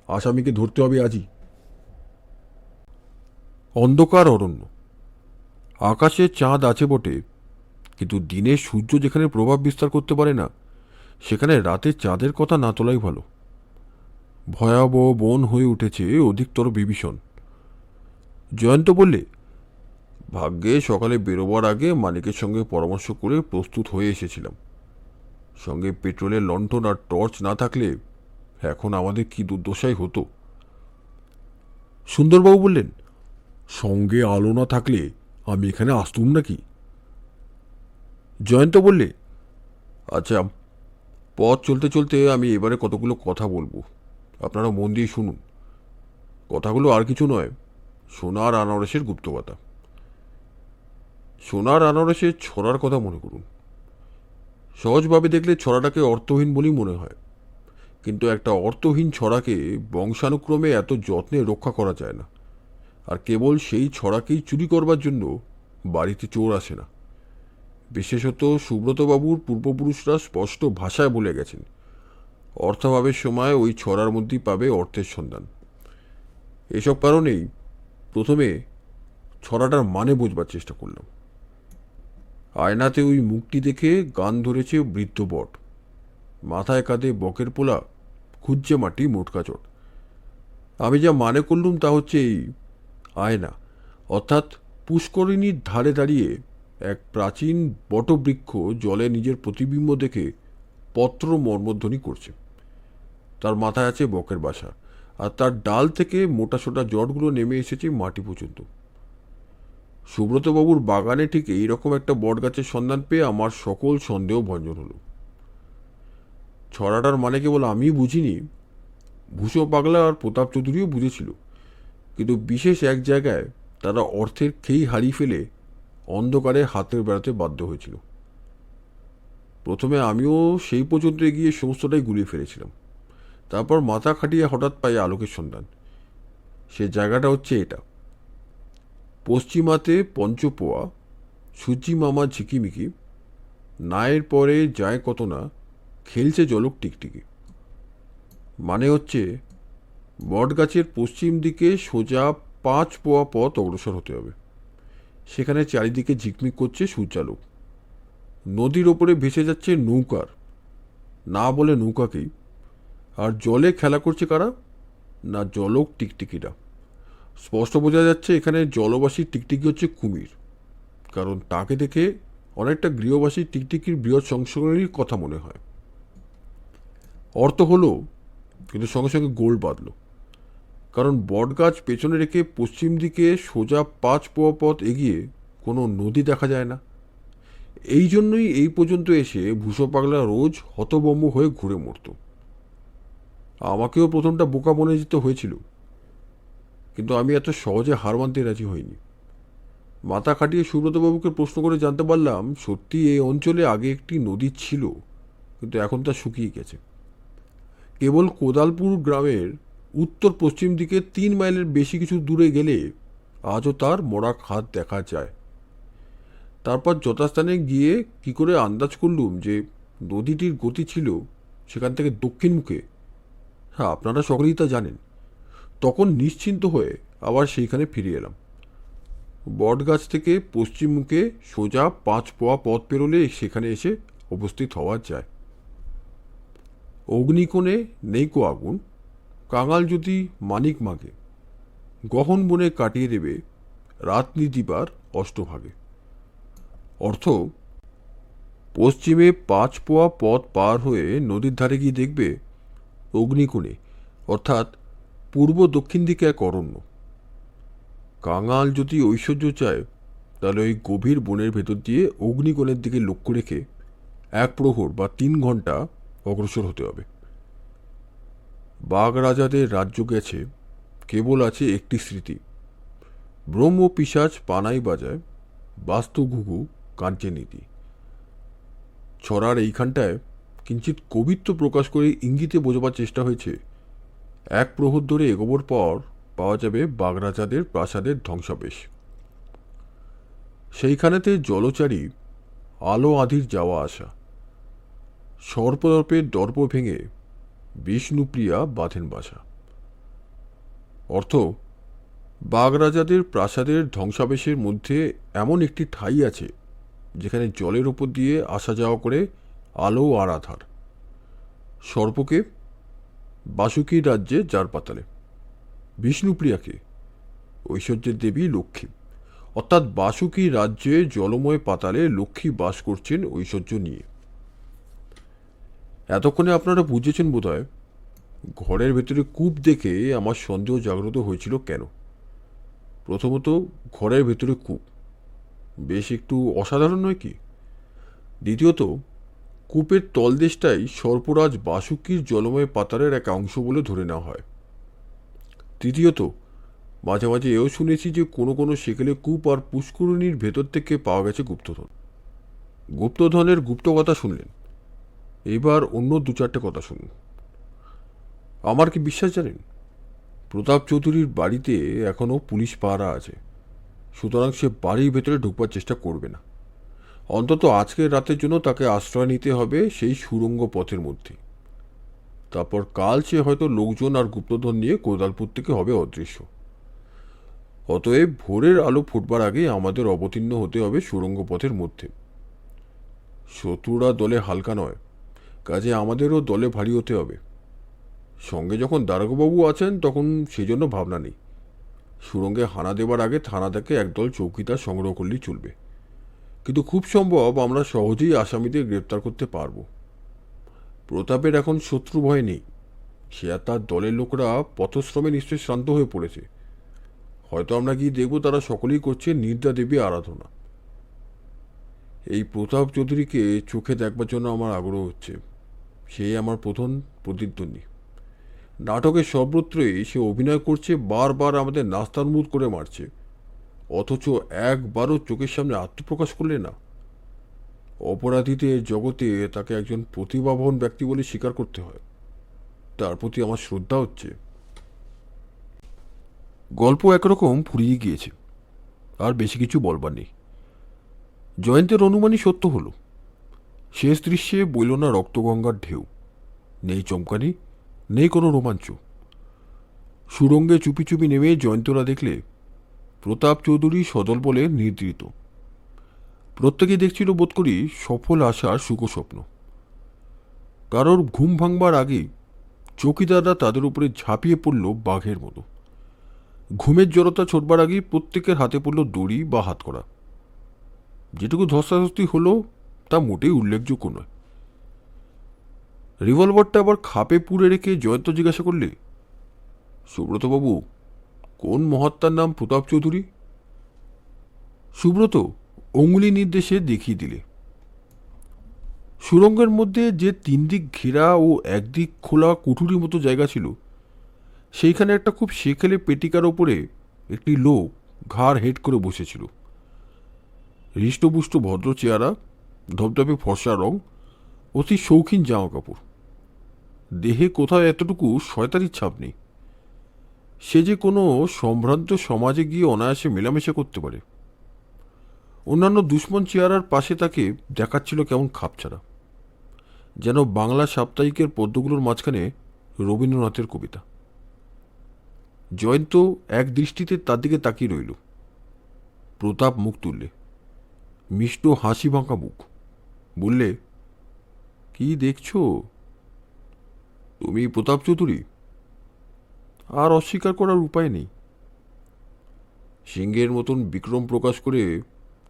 আসামিকে ধরতে হবে আজই। অন্ধকার অরণ্য। আকাশে চাঁদ আছে বটে, কিন্তু দিনের সূর্য যেখানে প্রভাব বিস্তার করতে পারে না, সেখানে রাতের চাঁদের কথা না তোলাই ভালো। ভয়াবহ বন হয়ে উঠেছে অধিকতর বিভীষণ। জয়ন্ত বললে, ভাগ্যে সকালে বেরোবার আগে মালিকের সঙ্গে পরামর্শ করে প্রস্তুত হয়ে এসেছিলাম। সঙ্গে পেট্রোলের লণ্ঠন আর টর্চ না থাকলে এখন আমাদের কি দুর্দশাই হতো। সুন্দরবাবু বললেন, সঙ্গে আলো না থাকলে আমি এখানে আসতুম নাকি? জয়ন্ত বললে, আচ্ছা, পথ চলতে চলতে আমি এবারে কতগুলো কথা বলবো, আপনারা মন দিয়ে শুনুন। কথাগুলো আর কিছু নয়, সোনার আনারসের গুপ্তকথা। সোনার আনারসের ছড়ার কথা মনে করুন। সহজভাবে দেখলে ছড়াটাকে অর্থহীন বলেই মনে হয়, কিন্তু একটা অর্থহীন ছড়াকে বংশানুক্রমে এত যত্নে রক্ষা করা যায় না। আর কেবল সেই ছড়াকেই চুরি করবার জন্য বাড়িতে চোর আসে না। বিশেষত সুব্রতবাবুর পূর্বপুরুষরা স্পষ্ট ভাষায় বলে গেছেন, অর্থাভাবের সময় ওই ছড়ার মধ্যেই পাবে অর্থের সন্ধান। এসব কারণেই প্রথমে ছড়াটার মানে বোঝবার চেষ্টা করলাম। আয়নাতে ওই মুখটি দেখে গান ধরেছে বৃদ্ধ বট, মাথায় কাঁধে বকের পোলা, খুঁজছে মাটি মোটকা চট। আমি যা মানে করলুম তা হচ্ছে এই, আয়না অর্থাৎ পুষ্করিণীর ধারে দাঁড়িয়ে এক প্রাচীন বটবৃক্ষ জলে নিজের প্রতিবিম্ব দেখে পত্র মর্মধ্বনি করছে। তার মাথায় আছে বকের বাসা, আর তার ডাল থেকে মোটাসোটা জটগুলো নেমে এসেছে মাটি পর্যন্ত। সুব্রতবাবুর বাগানে ঠিক এইরকম একটা বটগাছের সন্ধান পেয়ে আমার সকল সন্দেহ ভঞ্জন হলো। ছড়াটার মানে কেবল আমি বুঝিনি, ভূষো পাগলা আর প্রতাপ চৌধুরীও বুঝেছিল, কিন্তু বিশেষ এক জায়গায় তারা অর্থের খেই হারিয়ে ফেলে অন্ধকারে হাতের বেড়াতে বাধ্য হয়েছিল। প্রথমে আমিও সেই পর্যন্ত এগিয়ে সমস্তটাই গুলিয়ে ফেলেছিলাম। তারপর মাথা খাটিয়ে হঠাৎ পাই আলোকের সন্ধান। সে জায়গাটা হচ্ছে এটা। পশ্চিমাতে পঞ্চপোয়া, সূচি মামা ঝিকিমিকি, নায়ের পরে যায় কত না, খেলছে জলক টিকটিকি। মানে হচ্ছে বটগাছের পশ্চিম দিকে সোজা 5 পোয়া পথ অগ্রসর হতে হবে। সেখানে চারিদিকে ঝিকমিক করছে সূর্যালোক। নদীর ওপরে ভেসে যাচ্ছে নৌকার, না বলে নৌকাকেই। আর জলে খেলা করছে কারা? না, জলক টিকটিকিরা। স্পষ্ট বোঝা যাচ্ছে এখানে জলবাসী টিকটিকি হচ্ছে কুমির, কারণ তাকে দেখে অনেকটা গৃহবাসী টিকটিকির বৃহৎ সংস্করণেরই কথা মনে হয়। অর্থ হলো, কিন্তু সঙ্গে সঙ্গে গোল বাঁধল, কারণ বটগাছ পেছনে রেখে পশ্চিম দিকে সোজা 5 পোয়া পথ এগিয়ে কোনো নদী দেখা যায় না। এই জন্যই এই পর্যন্ত এসে ভূষো পাগলা রোজ হতবম্ব হয়ে ঘুরে মরত। আমাকেও প্রথমটা বোকা মনে যেতে হয়েছিল, কিন্তু আমি এত সহজে হার মানতে রাজি হইনি। মাথা খাটিয়ে সুব্রতবাবুকে প্রশ্ন করে জানতে পারলাম সত্যি এই অঞ্চলে আগে একটি নদী ছিল, কিন্তু এখন তা শুকিয়ে গেছে। কেবল কোদালপুর গ্রামের উত্তর পশ্চিম দিকে 3 মাইলের বেশি কিছু দূরে গেলে আজও তার মরা খাদ দেখা যায়। তারপর যথাস্থানে গিয়ে কি করে আন্দাজ করলুম যে নদীটির গতি ছিল সেখান থেকে দক্ষিণ মুখে। হ্যাঁ, আপনারা সকলেই তা জানেন। তখন নিশ্চিন্ত হয়ে আবার সেইখানে ফিরে এলাম। বটগাছ থেকে পশ্চিম মুখে সোজা 5 পোয়া পথ পেরোলে সেখানে এসে উপস্থিত হওয়া যায়। অগ্নিকোণে নেইকো আগুন, কাঙাল যদি মানিক মাগে, গহন বনে কাটিয়ে দেবে রাতনি দিবার অষ্টভাগে। অর্থ, পশ্চিমে 5 পোয়া পথ পার হয়ে নদীর ধারে গিয়ে দেখবে অগ্নিকোণে, অর্থাৎ পূর্ব দক্ষিণ দিকে এক অরণ্য। কাঙাল যদি ঐশ্বর্য চায় তাহলে ওই গভীর বনের ভেতর দিয়ে অগ্নিকোণের দিকে লক্ষ্য রেখে 1 প্রহর বা 3 ঘন্টা অগ্রসর হতে হবে। বাঘ রাজাদের রাজ্য গেছে, কেবল আছে একটি স্মৃতি। ব্রহ্ম পিশাচ পানাই বাজায়, বাস্তু ঘুঘু কাঞ্চে নীতি। ছড়ার এইখানটায় কিঞ্চিত কবিত্ব প্রকাশ করে ইঙ্গিতে বোঝাবার চেষ্টা হয়েছে 1 প্রহর ধরে এগোবার পর পাওয়া যাবে বাগরাজাদের প্রাসাদের ধ্বংসাবেশ। সেইখানেতে জলচারী আলো আঁধির যাওয়া আসা, সর্পদর্পের দর্প ভেঙে বিষ্ণুপ্রিয়া বাঁধেন বাসা। অর্থ, বাগরাজাদের প্রাসাদের ধ্বংসাবেশের মধ্যে এমন একটি ঠাঁই আছে যেখানে জলের ওপর দিয়ে আসা যাওয়া করে আলো আর আধার। সর্পকে? বাসুকীর রাজ্যে যার পাতালে। বিষ্ণুপ্রিয়াকে? ঐশ্বর্যের দেবী লক্ষ্মী। অর্থাৎ বাসুকী রাজ্যে জলময় পাতালে লক্ষ্মী বাস করছেন ঐশ্বর্য নিয়ে। এতক্ষণে আপনারা বুঝেছেন বোধহয় ঘরের ভেতরে কূপ দেখে আমার সন্দেহ জাগ্রত হয়েছিল কেন। প্রথমত, ঘরের ভেতরে কূপ বেশ একটু অসাধারণ নয় কি? দ্বিতীয়ত, কূপের তলদেশটাই সর্পরাজ বাসুকীর জলময় পাতালের এক অংশ বলে ধরে নেওয়া হয়। তৃতীয়ত, মাঝে মাঝে এও শুনেছি যে কোনো কোনো সেকেলে কূপ আর পুষ্করিণীর ভেতর থেকে পাওয়া গেছে গুপ্তধন। গুপ্তধনের গুপ্ত কথা শুনলেন, এবার অন্য 2-4টে কথা শুনুন। আমার কি বিশ্বাস জানেন? প্রতাপ চৌধুরীর বাড়িতে এখনও পুলিশ পাহারা আছে, সুতরাং সে বাড়ির ভেতরে ঢুকবার চেষ্টা করবে না। অন্তত আজকের রাতের জন্য তাকে আশ্রয় নিতে হবে সেই সুড়ঙ্গ পথের মধ্যে। তারপর কাল সে হয়তো লোকজন আর গুপ্তধন নিয়ে কোদালপুর থেকে হবে অদৃশ্য। অতএব ভোরের আলো ফুটবার আগে আমাদের অবতীর্ণ হতে হবে সুড়ঙ্গ পথের মধ্যে। শত্রুরা দলে হালকা নয়, কাজে আমাদেরও দলে ভারী হতে হবে। সঙ্গে যখন দারোগাবাবু আছেন তখন সেজন্য ভাবনা নেই। সুড়ঙ্গে হানা দেবার আগে থানা থেকে একদল চৌকিদার সংগ্রহ করলেই চলবে। কিন্তু খুব সম্ভব আমরা সহজেই আসামিদের গ্রেপ্তার করতে পারব। প্রতাপের এখন শত্রু ভয় নেই। সে আর তার দলের লোকরা পথশ্রমে নিশ্চয়ই শ্রান্ত হয়ে পড়েছে। হয়তো আমরা গিয়ে দেখব তারা সকলেই করছে নির্দা দেবী আরাধনা। এই প্রতাপ চৌধুরীকে চোখে দেখবার জন্য আমার আগ্রহ হচ্ছে। সেই আমার প্রথম প্রতিদ্বন্দ্বী। নাটকের সর্বত্রই সে অভিনয় করছে, বারবার আমাদের নাস্তানুবোধ করে মারছে, অথচ একবারও চোখের সামনে আত্মপ্রকাশ করলে না। অপরাধীদের জগতে তাকে একজন প্রতিভাবান ব্যক্তি বলে স্বীকার করতে হয়। তার প্রতি আমার শ্রদ্ধা হচ্ছে। গল্প একরকম ফুরিয়ে গিয়েছে, আর বেশি কিছু বলবার নেই। জয়ন্তের অনুমানই সত্য হলো। শেষ দৃশ্যে বইল না রক্তগঙ্গার ঢেউ, নেই চমকানি, নেই কোনো রোমাঞ্চ। সুরঙ্গে চুপি চুপি নেমে জয়ন্তরা দেখলে প্রতাপ চৌধুরী সদল বলে নির্দৃত। প্রত্যেকেই দেখছিল বোধ করি সফল আসার সুখস্বপ্ন। কারোর ঘুম ভাঙবার আগে চৌকিদাররা তাদের উপরে ঝাঁপিয়ে পড়ল বাঘের মতো। ঘুমের জড়তা ছড়বার আগেই প্রত্যেকের হাতে পড়ল দড়ি বা হাতকড়া। যেটুকু ধস্তাধস্তি হলো তা মোটেই উল্লেখযোগ্য নয়। রিভলভারটা আবার খাপে পুড়ে রেখে জয়ন্ত জিজ্ঞাসা করলে, সুব্রতবাবু, কোন মহাত্মার নাম প্রতাপ চৌধুরী? সুব্রত অঙ্গুলি নির্দেশে দেখিয়ে দিলে। সুরঙ্গের মধ্যে যে 3 দিক ঘেরা ও একদিক খোলা কুঠুরির মতো জায়গা ছিল, সেইখানে একটা খুব সেকেলে পেটিকার ওপরে একটি লোক ঘাড় হেট করে বসেছিল। হৃষ্টপুষ্ট ভদ্র চেহারা, ধবধবে ফর্সা রং, অতি শৌখিন জামা কাপড়। দেহে কোথাও এতটুকু শয়তানির ছাপ নেই। সে যে কোনো সম্ভ্রান্ত সমাজে গিয়ে অনায়াসে মেলামেশা করতে পারে। অন্যান্য দুশ্মন চেহারার পাশে তাকে দেখাচ্ছিল কেমন খাপছাড়া, যেন বাংলা সাপ্তাহিকের পদ্যগুলোর মাঝখানে রবীন্দ্রনাথের কবিতা। জয়ন্ত এক দৃষ্টিতে তার দিকে তাকিয়ে রইল। প্রতাপ মুখ তুললে, মিষ্ট হাসি ভাঙা মুখ। বললে, কি দেখছো? তুমি প্রতাপ চৌধুরী? আর অস্বীকার করার উপায় নেই। সিংহের মতন বিক্রম প্রকাশ করে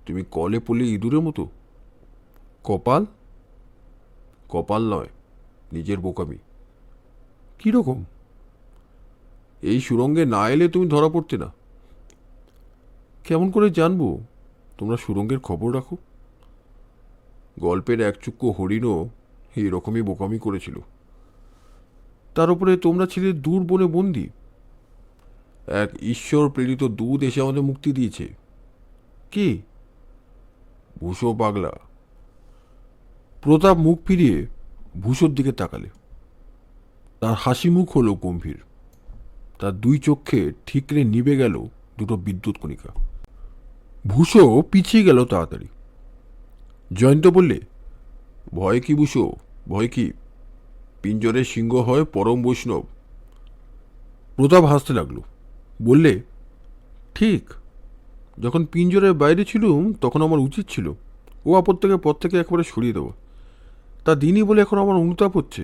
তুমি কলে পড়লে ইঁদুরের মতো। কপাল? কপাল নয়, নিজের বোকামি। কীরকম? এই সুরঙ্গে না এলে তুমি ধরা পড়তে না। কেমন করে জানবো তোমরা সুরঙ্গের খবর রাখো? গল্পের একচুক্কো হরিণও এইরকমই বোকামি করেছিল। তার উপরে তোমরা ছিলে দূর বনে বন্দি। এক ঈশ্বর প্রেরিত দূত এসে আমাদের মুক্তি দিয়েছে। কে? ভূষো পাগলা। প্রতাপ মুখ ফিরিয়ে ভূষোর দিকে তাকালে। তার হাসি মুখ হলো গম্ভীর। তার 2 চক্ষে ঠিকরে নিভে গেল দুটো বিদ্যুৎ কণিকা। ভূষো পিছিয়ে গেল তাড়াতাড়ি। জয়ন্ত বললে, ভয় কি ভূষো, ভয় কি? পিঞ্জরের সিংহ হয় পরম বৈষ্ণব। প্রতাপ হাসতে লাগলো। বললে, ঠিক, যখন পিঞ্জরের বাইরে ছিলুম তখন আমার উচিত ছিল ও আপদ থেকে পথ থেকে একেবারে সরিয়ে দেওয়া। তা দিনই বলে এখন আমার অনুতাপ হচ্ছে।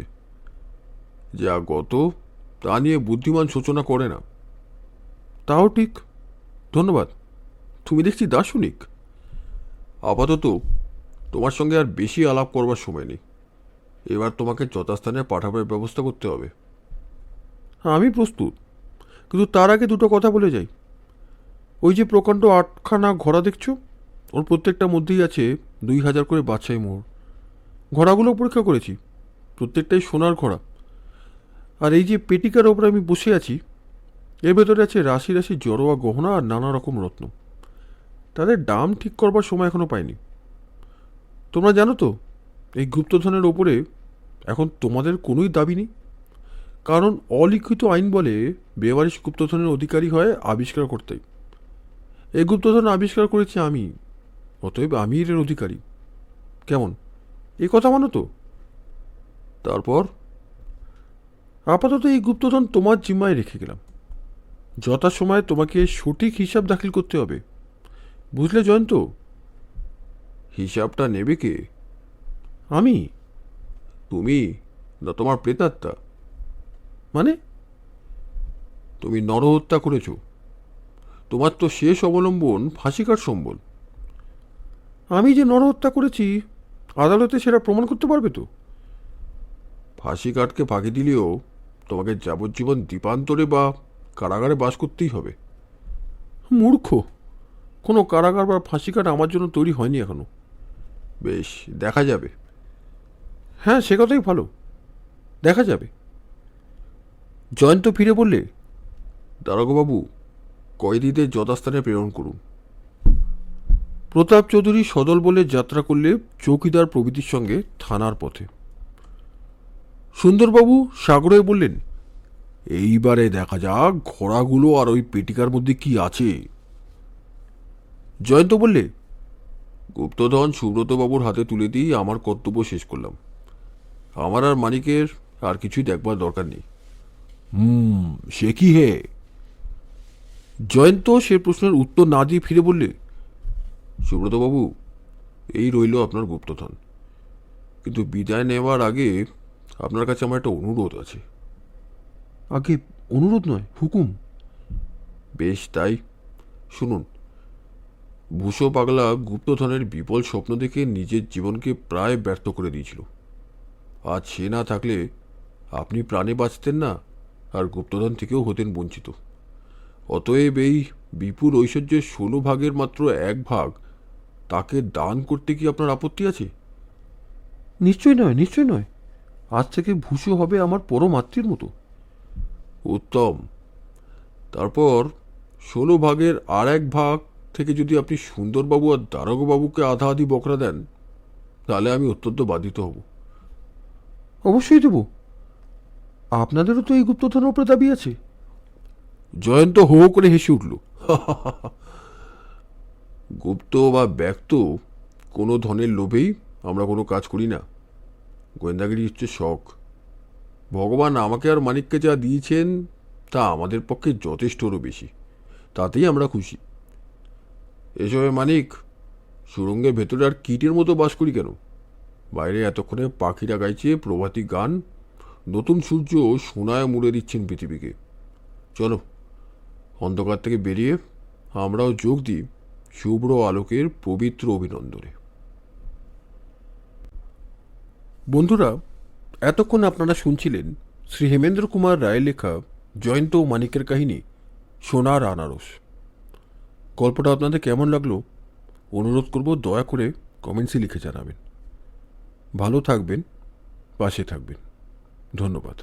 যা গত তা নিয়ে বুদ্ধিমান সূচনা করে না। তাও ঠিক, ধন্যবাদ। তুমি দেখছি দার্শনিক। আপাতত তোমার সঙ্গে আর বেশি আলাপ করবার সময় নেই। এবার তোমাকে যথাস্থানে পাঠাবার ব্যবস্থা করতে হবে। আমি প্রস্তুত, কিন্তু তার আগে দুটো কথা বলে যাই। ওই যে প্রকাণ্ড 8খানা ঘোড়া দেখছো, ওর প্রত্যেকটা মধ্যেই আছে 2000 করে বাদশাহী মোহর। ঘোড়াগুলো পরীক্ষা করেছি, প্রত্যেকটাই সোনার ঘোড়া। আর এই যে পেটিকার ওপরে আমি বসে আছি, এর ভেতরে আছে রাশি রাশি জড়োয়া গহনা আর নানা রকম রত্ন। তাদের দাম ঠিক করবার সময় এখনও পাইনি। তোমরা জানো তো, এই গুপ্তধনের ওপরে এখন তোমাদের কোনোই দাবি নেই। কারণ অলিখিত আইন বলে বেওয়ারিশ গুপ্তধনের অধিকারী হয় আবিষ্কার করতেই। এই গুপ্তধন আবিষ্কার করেছি আমি, অতএব আমি এর অধিকারী। কেমন, এ কথা মানো তো? তারপর আপাতত এই গুপ্তধন তোমার জিম্মায় রেখে গেলাম। যথাসময়ে তোমাকে সঠিক হিসাব দাখিল করতে হবে, বুঝলে জয়ন্ত? হিসাবটা নেবে কে? আমি? তুমি না তোমার প্রেতাত্মা? মানে? তুমি নরহত্যা করেছ। তোমার তো শেষ অবলম্বন ফাঁসিকার সম্বল। আমি যে নরহত্যা করেছি আদালতে সেটা প্রমাণ করতে পারবে তো? ফাঁসি কাঠকে ফাঁকি দিলেও তোমাকে যাবজ্জীবন দ্বীপান্তরে বা কারাগারে বাস করতেই হবে। মূর্খ, কোনো কারাগার বা ফাঁসি কাঠ আমার জন্য তৈরি হয়নি এখনো। বেশ, দেখা যাবে। হ্যাঁ, সে কথাই ভালো, দেখা যাবে। জয়ন্ত ফিরে বললে, দারোগাবাবু, কয়েদিদের যথাস্থানে প্রেরণ করুন। প্রতাপ চৌধুরী সদল বলে যাত্রা করলে চৌকিদার প্রভৃতির সঙ্গে থানার পথে। সুন্দরবাবু সাগরে বললেন, এইবারে দেখা যাক ঘোড়াগুলো আর ওই পেটিকার মধ্যে কি আছে। জয়ন্ত বললে, গুপ্তধন সুব্রতবাবুর হাতে তুলে দিয়ে আমার কর্তব্য শেষ করলাম। আমার আর মানিকের আর কিছুই দেখবার দরকার নেই। সে কি হে? জয়ন্ত সে প্রশ্নের উত্তর না দিয়ে ফিরে বললে, সুব্রতবাবু, এই রইল আপনার গুপ্তধন, কিন্তু বিদায় নেওয়ার আগে আপনার কাছে আমার একটা অনুরোধ আছে। আগে অনুরোধ নয়, হুকুম। বেশ, তাই শুনুন। ভূষো পাগলা গুপ্তধনের বিপুল স্বপ্ন দেখে নিজের জীবনকে প্রায় ব্যর্থ করে দিয়েছিল। আজ সে না থাকলে আপনি প্রাণে বাঁচতেন না, আর গুপ্তধন থেকেও হতেন বঞ্চিত। অতএব এই বিপুল ঐশ্বর্যের 16 ভাগের মাত্র 1 ভাগ তাকে দান করতে কি আপনার আপত্তি আছে? নিশ্চয় নয়, নিশ্চয় নয়। আজ থেকে ভূষো হবে আমার পরমাত্মীর মতো। উত্তম। তারপর 16 ভাগের আর 1 ভাগ থেকে যদি আপনি সুন্দরবাবু আর দারোগাবাবুকে আধা আধি বকরা দেন, তাহলে আমি অত্যন্ত বাধিত হব। অবশ্যই দেব। আপনাদেরও তো এই গুপ্তধনের উপরে দাবি আছে। জয়ন্ত হো হো করে হেসে উঠল। গুপ্ত বা ব্যক্ত কোনো ধনের লোভেই আমরা কোনো কাজ করি না। গোয়েন্দাগিরি হচ্ছে শখ। ভগবান আমাকে আর মানিককে যা দিয়েছেন তা আমাদের পক্ষে যথেষ্টরও বেশি, তাতেই আমরা খুশি। এসবে মানিক, সুরঙ্গের ভেতরে আর কীটের মতো বাস করি কেন? বাইরে এতক্ষণে পাখিরা গাইছে প্রভাতী গান, নতুন সূর্য সোনায় মুড়ে দিচ্ছেন পৃথিবীকে। চলো, অন্ধকার থেকে বেরিয়ে আমরাও যোগ দিই শুভ্র আলোকের পবিত্র অভিনন্দনে। বন্ধুরা, এতক্ষণ আপনারা শুনছিলেন শ্রী হেমেন্দ্র কুমার রায়ের লেখা জয়ন্ত ও মানিকের কাহিনী সোনার আনারস। গল্পটা আপনাদের কেমন লাগলো অনুরোধ করব দয়া করে কমেন্টসে লিখে জানাবেন। ভালো থাকবেন, পাশে থাকবেন। ধন্যবাদ।